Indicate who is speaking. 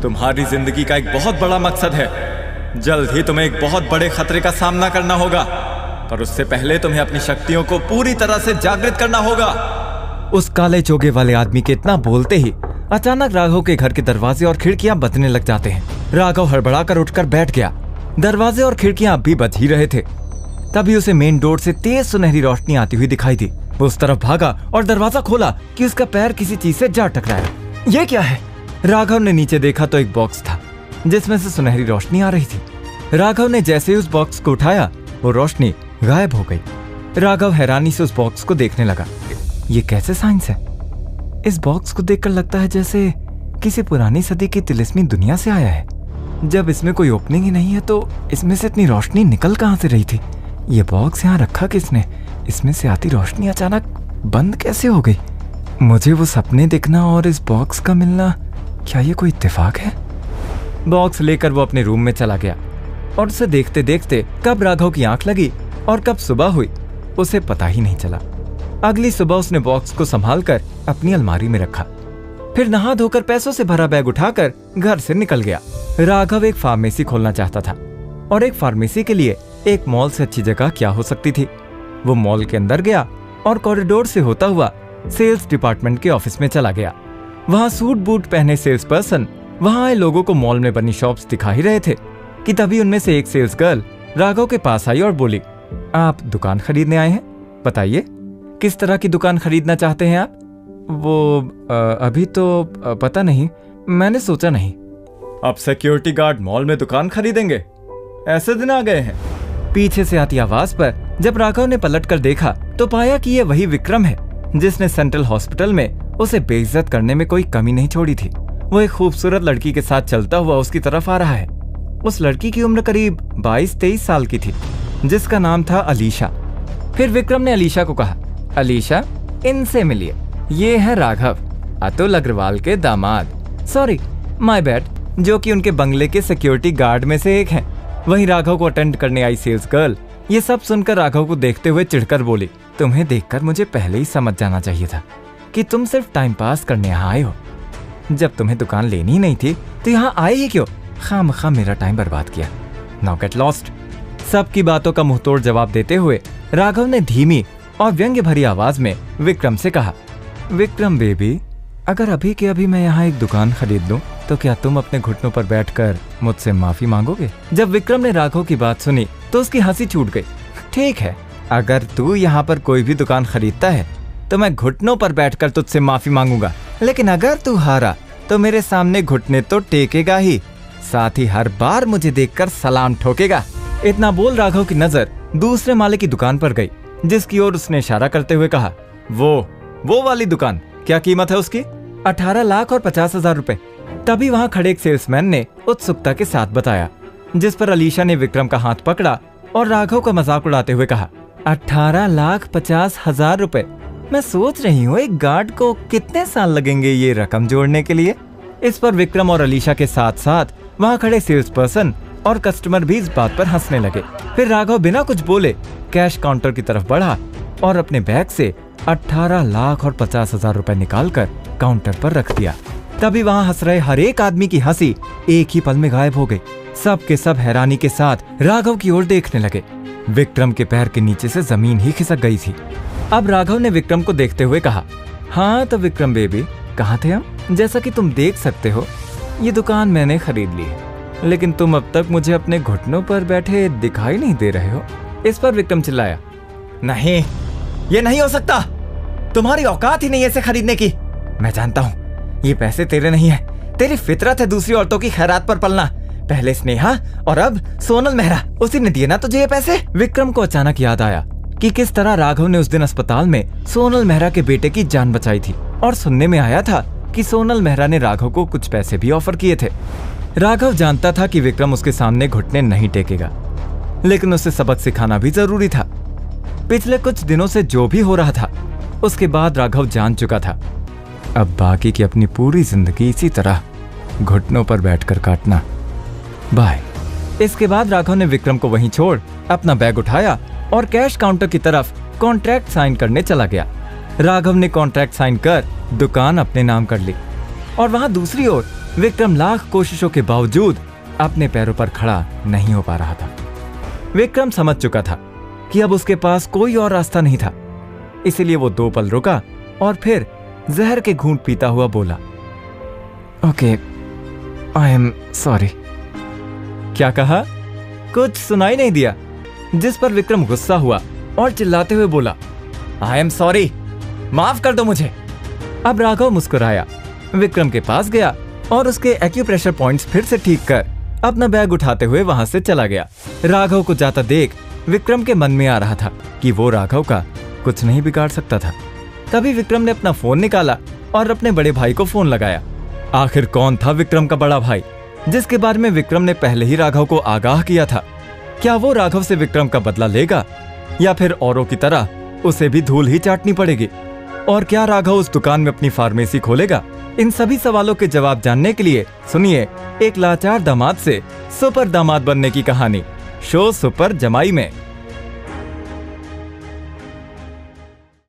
Speaker 1: तुम्हारी जिंदगी का एक बहुत बड़ा मकसद है। जल्द ही तुम्हें एक बहुत बड़े खतरे का सामना करना होगा, पर उससे पहले तुम्हें अपनी शक्तियों को पूरी तरह से जागृत करना होगा।
Speaker 2: उस काले चोगे वाले आदमी के इतना बोलते ही अचानक राघव के घर के दरवाजे और खिड़कियां बजने लग जाते हैं। राघव हड़बड़ाकर उठकर बैठ गया। दरवाजे और खिड़कियां अब भी बज ही रहे थे। तभी उसे मेन डोर से तेज सुनहरी रोशनी आती हुई दिखाई दी। वो उस तरफ भागा और दरवाजा खोला कि उसका पैर किसी चीज से जा टकराया। ये क्या है? राघव ने नीचे देखा तो एक बॉक्स था जिसमें से सुनहरी रोशनी आ रही थी। राघव ने जैसे ही उस बॉक्स को उठाया वो रोशनी गायब हो गई। राघव हैरानी से उस बॉक्स को देखने लगा। ये कैसे साइंस है? इस बॉक्स को देखकर लगता है जैसे किसी पुरानी सदी की तिलिस्मी दुनिया से आया है। जब इसमें कोई ओपनिंग ही नहीं है तो इसमें से इतनी रोशनी निकल कहां से रही थी? ये बॉक्स यहाँ रखा किसने? इसमें से आती रोशनी अचानक बंद कैसे हो गई? मुझे वो सपने दिखना और इस बॉक्स का मिलना, क्या ये कोई इत्तेफाक है? बॉक्स लेकर वो अपने रूम में चला गया और उसे देखते देखते कब राघव की आंख लगी और कब सुबह हुई उसे पता ही नहीं चला। अगली सुबह उसने बॉक्स को संभालकर अपनी अलमारी में रखा, फिर नहा धोकर पैसों से भरा बैग उठाकर घर से निकल गया। राघव एक फार्मेसी खोलना चाहता था और एक फार्मेसी के लिए एक मॉल से अच्छी जगह क्या हो सकती थी। वो मॉल के अंदर गया और कॉरिडोर से होता हुआ सेल्स डिपार्टमेंट के ऑफिस में चला गया। वहां सूट बूट पहने सेल्स पर्सन वहां आए लोगों को मॉल में बनी शॉप्स दिखा ही रहे थे कि तभी उनमें से एक सेल्स गर्ल राघव के पास आई और बोली, आप दुकान खरीदने आए हैं? बताइए किस तरह की दुकान खरीदना चाहते हैं आप? वो अभी तो पता नहीं, मैंने सोचा नहीं।
Speaker 1: अब सिक्योरिटी गार्ड मॉल में दुकान खरीदेंगे? ऐसे दिन आ गए हैं।
Speaker 2: पीछे से आती आवाज पर जब राघव ने पलटकर देखा तो पाया कि ये वही विक्रम है जिसने सेंट्रल हॉस्पिटल में उसे बेइज्जत करने में कोई कमी नहीं छोड़ी थी। वो एक खूबसूरत लड़की के साथ चलता हुआ उसकी तरफ आ रहा है। उस लड़की की उम्र करीब 22-23 साल की थी जिसका नाम था अलीशा। फिर विक्रम ने अलीशा को कहा, अलीशा इनसे मिलिए, ये है राघव, अतुल अग्रवाल के दामाद, सॉरी माय बैड, जो कि उनके बंगले के सिक्योरिटी गार्ड में से एक हैं। वहीं राघव को अटेंड करने आई सेल्स गर्ल ये सब सुनकर राघव को देखते हुए चिढ़कर बोली, तुम्हें देखकर मुझे पहले ही समझ जाना चाहिए था कि तुम सिर्फ टाइम पास करने यहाँ आए हो। जब तुम्हें दुकान लेनी ही नहीं थी तो यहाँ आए ही क्यों? खामखा मेरा टाइम बर्बाद किया। Now get lost. सबकी बातों का मुंहतोड़ जवाब देते हुए राघव ने धीमी और व्यंग्य भरी आवाज में विक्रम से कहा, विक्रम बेबी, अगर अभी के अभी मैं यहाँ एक दुकान खरीद लूं तो क्या तुम अपने घुटनों पर बैठकर मुझसे माफी मांगोगे? जब विक्रम ने राघव की बात सुनी तो उसकी हंसी छूट गई। ठीक है, अगर तू यहाँ पर कोई भी दुकान खरीदता है तो मैं घुटनों पर बैठकर तुझसे माफी मांगूंगा, लेकिन अगर तू हारा तो मेरे सामने घुटने तो टेकेगा ही, साथ ही हर बार मुझे देखकर सलाम ठोकेगा। इतना बोल राघव की नजर दूसरे माले की दुकान पर गई जिसकी ओर उसने इशारा करते हुए कहा, वो वाली दुकान, क्या कीमत है उसकी? 18,50,000 रुपए। तभी वहां खड़े एक सेल्समैन ने उत्सुकता के साथ बताया, जिस पर अलीशा ने विक्रम का हाथ पकड़ा और राघव का मजाक उड़ाते हुए कहा, 18,50,000 रुपए। मैं सोच रही हूँ एक गार्ड को कितने साल लगेंगे ये रकम जोड़ने के लिए। इस पर विक्रम और अलीशा के साथ साथ वहाँ खड़े सेल्स पर्सन और कस्टमर भी इस बात पर हंसने लगे। फिर राघव बिना कुछ बोले कैश काउंटर की तरफ बढ़ा और अपने बैग से 18,50,000 रुपए निकालकर काउंटर पर रख दिया। तभी वहाँ हंस रहे हर एक आदमी की हंसी एक ही पल में गायब हो गई। सब के सब हैरानी के साथ राघव की ओर देखने लगे। विक्रम के पैर के नीचे से जमीन ही खिसक गई थी। अब राघव ने विक्रम को देखते हुए कहा, हाँ तो विक्रम बेबी, कहाँ थे हम? जैसा कि तुम देख सकते हो ये दुकान मैंने खरीद ली है, लेकिन तुम अब तक मुझे अपने घुटनों पर बैठे दिखाई नहीं दे रहे हो। इस पर विक्रम चिल्लाया, नहीं, ये नहीं हो सकता, तुम्हारी औकात ही नहीं है इसे खरीदने की। मैं जानता हूँ ये पैसे तेरे नहीं है, तेरी फितरत है दूसरी औरतों की खैरात पर पलना। पहले स्नेहा और अब सोनल मेहरा, उसी ने दिए ना तुझे ये पैसे। विक्रम को अचानक याद आया कि किस तरह राघव ने उस दिन अस्पताल में सोनल मेहरा के बेटे की जान बचाई थी और सुनने में आया था कि सोनल मेहरा ने राघव को कुछ पैसे भी ऑफर किए थे। राघव जानता था कि विक्रम उसके सामने घुटने नहीं टेकेगा, लेकिन उसे सबक सिखाना भी जरूरी था। पिछले कुछ दिनों से जो भी हो रहा था उसके बाद राघव जान चुका था अब बाकी की अपनी पूरी जिंदगी इसी तरह घुटनों पर बैठकर काटना। बाय। इसके बाद राघव ने विक्रम को वहीं छोड़ अपना बैग उठाया और कैश काउंटर की तरफ कॉन्ट्रैक्ट साइन करने चला गया। राघव ने कॉन्ट्रैक्ट साइन कर दुकान अपने नाम कर ली और वहां दूसरी ओर विक्रम लाख कोशिशों के बावजूद अपने पैरों पर खड़ा नहीं हो पा रहा था। विक्रम समझ चुका था कि अब उसके पास कोई और रास्ता नहीं था, इसीलिए वो 2 पल रुका और फिर जहर के घूंट पीता हुआ बोला, ओके, आई एम सॉरी। क्या कहा? कुछ सुनाई नहीं दिया, जिस पर विक्रम गुस्सा हुआ और चिल्लाते हुए बोला, आई एम सॉरी, माफ कर दो मुझे। अब राघव मुस्कुराया, विक्रम के पास गया और उसके एक्यूप्रेशर पॉइंट्स फिर से ठीक कर अपना बैग उठाते हुए वहां से चला गया। राघव को जाता देख विक्रम के मन में आ रहा था कि वो राघव का कुछ नहीं बिगाड़ सकता था। तभी विक्रम ने अपना फोन निकाला और अपने बड़े भाई को फोन लगाया। आखिर कौन था विक्रम का बड़ा भाई, जिसके बारे में विक्रम ने पहले ही राघव को आगाह किया था? क्या वो राघव से विक्रम का बदला लेगा या फिर औरों की तरह उसे भी धूल ही चाटनी पड़ेगी? और क्या राघव उस दुकान में अपनी फार्मेसी खोलेगा? इन सभी सवालों के जवाब जानने के लिए सुनिए एक लाचार दामाद से सुपर दामाद बनने की कहानी शो सुपर जमाई में।